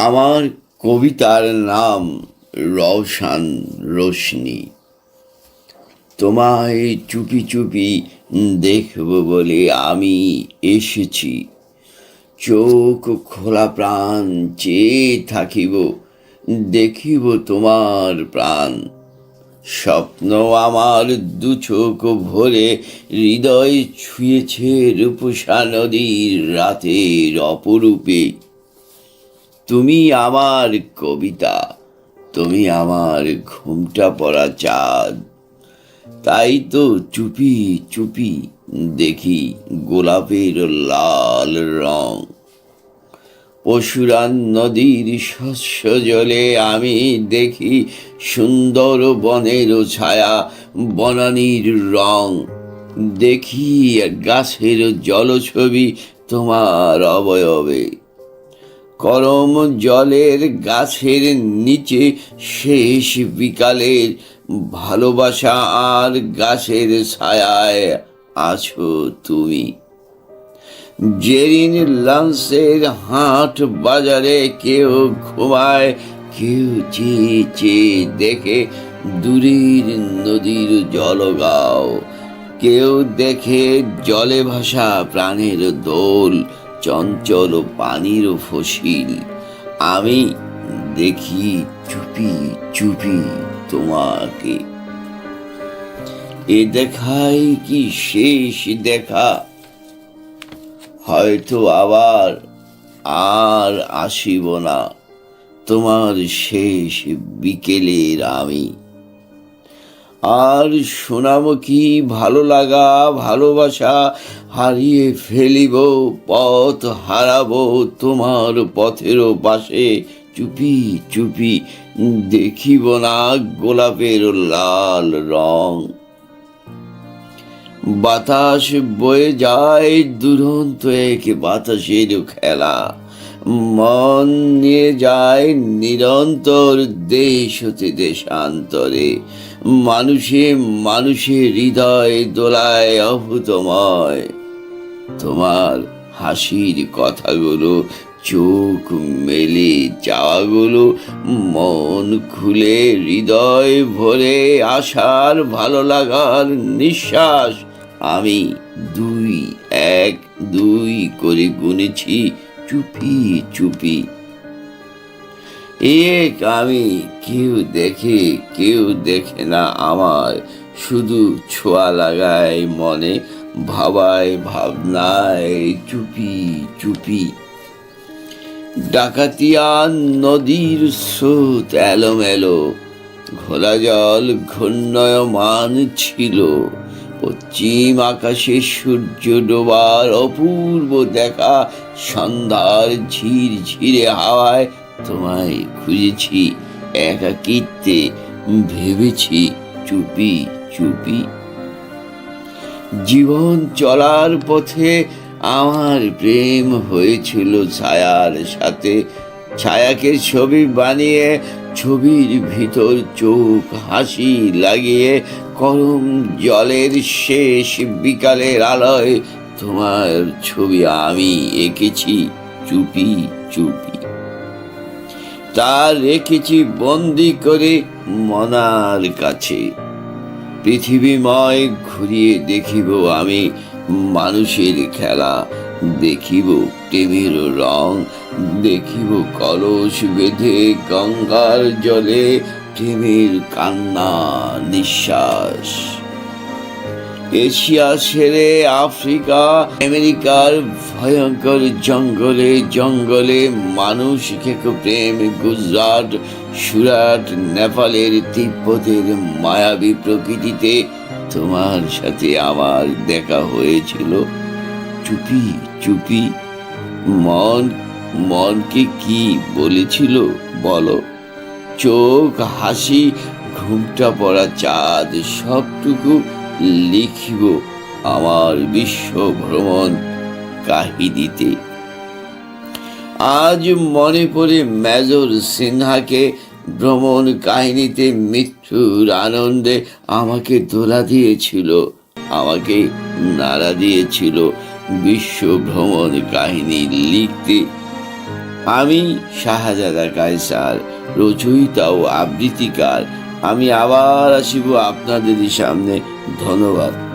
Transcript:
আমার কবিতার নাম রওশন রোশনি। তোমায় চুপি চুপি দেখব বলে আমি এসেছি। চোখ খোলা প্রাণ চেয়ে থাকিব, দেখিব তোমার প্রাণ। স্বপ্ন আমার দু চোখ ভরে হৃদয় ছুঁয়েছে রূপসা নদীর রাতের অপরূপে। তুমি আমার কবিতা, তুমি আমার ঘুমটা পড়া চাঁদ। তাই তো চুপি চুপি দেখি গোলাপের লাল রং। পশুরান নদীর শস্য জলে আমি দেখি সুন্দর বনের ছায়া, বনানীর রং। দেখি গাছের জলছবি তোমার অবয়বে। গরম জলের গাছের নিচে শেষ বিকালের ভালোবাসা, আর গাছের ছায়ায় আছো তুমি। যেদিন লাঞ্চের হাট বাজারে কেউ ঘুমায়, কেউ চেয়ে চেয়ে দেখে দূরের নদীর জলগাও, কেউ দেখে জলে ভাসা প্রাণের দোল, চঞ্চল পানির ফসিল। আমি দেখি চুপি চুপি তোমাকে। এ দেখাই কি শেষ দেখা? হয়তো আবার আর আসিব না তোমার শেষ বিকেলের আমি। আর শোনাব কি ভালো লাগা, ভালোবাসা হারিয়ে ফেলিব, পথ হারাবো তোমার পথের পাশে। চুপি চুপি দেখিব না গোলাপের লাল রং। বাতাস বয়ে যায় দুরন্ত এক বাতাসের খেলা, মন নিয়ে যায় নিরন্তর দেশ হতে দেশান্তরে। মানুষে মানুষে হৃদয় দোলায় অভূতময়। তোমার হাসির কথাগুলো, চোখ মেলে চাওয়াগুলো, মন খুলে হৃদয় ভরে আশার ভালো লাগার নিঃশ্বাস। আমি দুই, এক দুই করে গুনেছি চুপি চুপি। এক আমি, কেউ দেখে কেউ দেখে না আমার, শুধু ছোঁয়া লাগায় মনে, ভাবায় ভাবনায় চুপি চুপি। ডাকাতিয়া নদীর স্রোত এলোমেলো, ঘোলা জল ঘূর্ণয়মান ছিল। পশ্চিম আকাশে সূর্য ডোবার অপূর্ব দেখা, সন্ধ্যার ঝির ঝিরে হাওয়ায় তোমায় খুঁজেছি একাকিত্বে, ভেবেছি চুপি চুপি। জীবন চলার পথে আমার প্রেম হয়েছিল ছায়ার সাথে। ছায়াকে ছবি বানিয়ে ছবির ভিতর চোখ হাসি লাগিয়ে, গরম জলের শেষ বিকালের আলোয় তোমার ছবি আমি এঁকেছি চুপি চুপি। তা রেখেছি বন্দি করে মনার কাছে। পৃথিবীময় ঘুরিয়ে দেখিব আমি মানুষের খেলা, দেখিব প্রেমের রং, দেখিব কলস বেঁধে গঙ্গার জলে প্রেমের কান্না নিঃশ্বাস। এশিয়া ছেড়ে আফ্রিকা আমেরিকার ভয়ঙ্কর জঙ্গলে জঙ্গলে মানুষ শেখে প্রেম। গুজরাট, সুরাট, নেপালের তিব্বতের মায়াবী প্রকৃতিতে তোমার সাথে আমার দেখা হয়েছিল চুপি চুপি। মন মনকে কি বলেছিল বলো? চোখ, হাসি, ঘুমটা পড়া চাঁদ, সবটুকু লিখিব আমার বিশ্ব ভ্রমণ কাহিনীতে। আজ মনে পড়ে মেজর সিনহাকে, ভ্রমণ কাহিনীতে মৃত্যুর আনন্দে আমাকে দোলা দিয়েছিল, আমাকে নাড়া দিয়েছিল বিশ্ব ভ্রমণ কাহিনী লিখতে। আমি শাহজাদা কায়সার, রচয়িতা ও আবৃত্তিকার। আমি আবার আসিব আপনাদেরই সামনে। ধন্যবাদ।